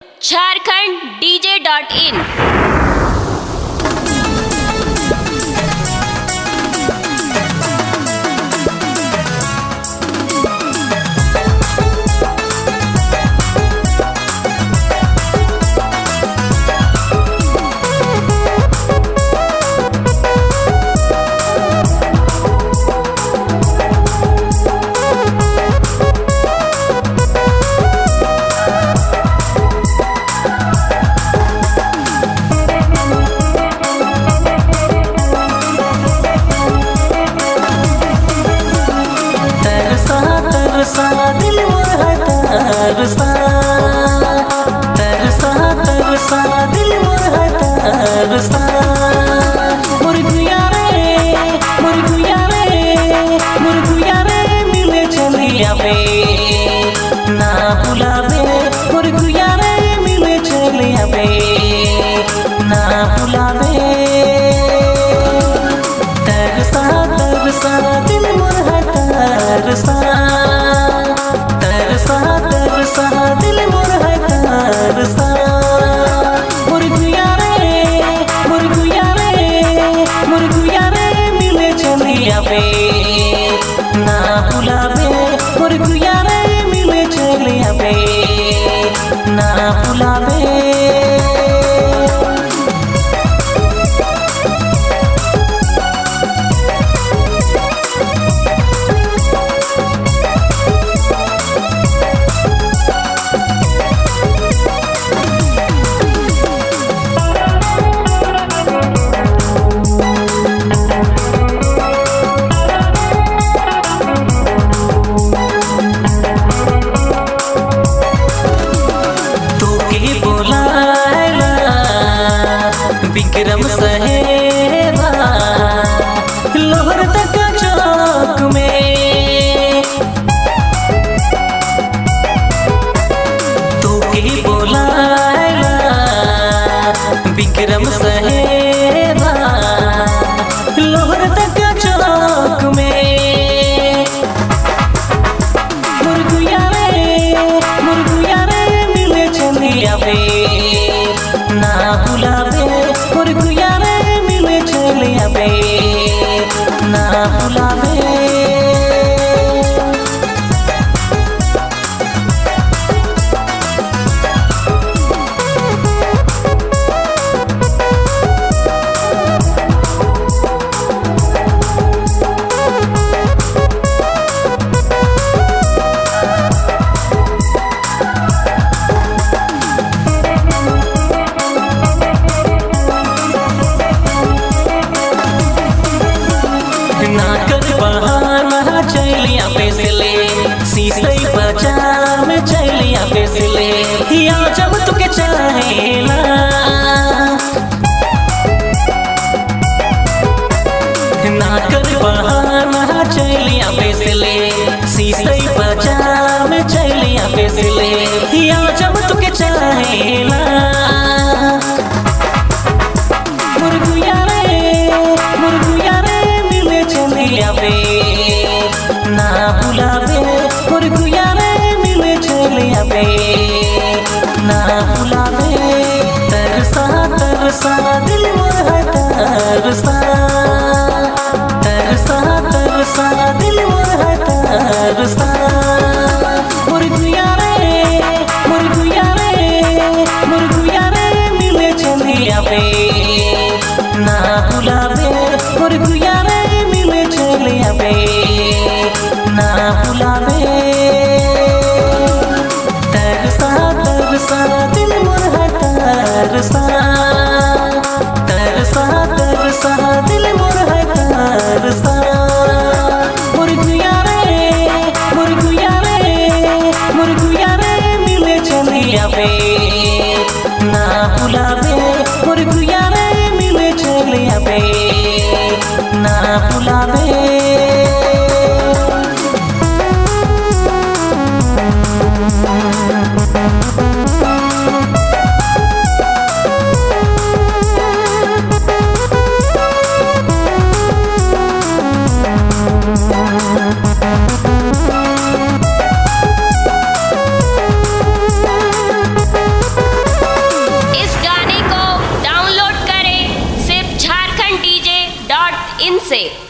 Jharkhand DJ.in। ना भुलावे मोर गुया रे मिले चलिया बे ना भुलावे तरसा तरसा दिल मोर है तरसा तरसा तरसा दिल मोर है तरसा मोर गुया रे मिले चलिया बे ना भुलावे मोर गुया रे मिले चलिया बे ना भुलावे विक्रम सहेबा लोहर तक चौक में तो के बोलाला विक्रम सहेबा लोहर तक चौक में मुर्गुया रे मिले चलिया बे ना भुलावे मोर गुया रे मिले चलिया बे ना भुलावे चलिया पेसले सीसई बाजार में चलिया पेसले या जब तुके चाहेला ना कर बहाना चलिया पेसले सीसई बाजार में चलिया पेसले या जब तुके चाहेला मुर्गुया रे मिले चलिया बे ना भुलावे मोर गुया रे मिले चलिया बे ना भुलावे तरसा तरसा दिल मोर है तरसा तरसा तरसा दिल मोर है तरसा मोर गुया रे मिले चलिया बे ना भुलावे मोर गुया रे मिले चलिया बे ना भुलावे तरसा तरसा दिल मोर है तरसा तरसा तरसा दिल मोर है तरसा मोर गुया रे मिले चलिया बे ना भुलावे मोर गुया रे मिले चलिया बे ना भुलावे আসে।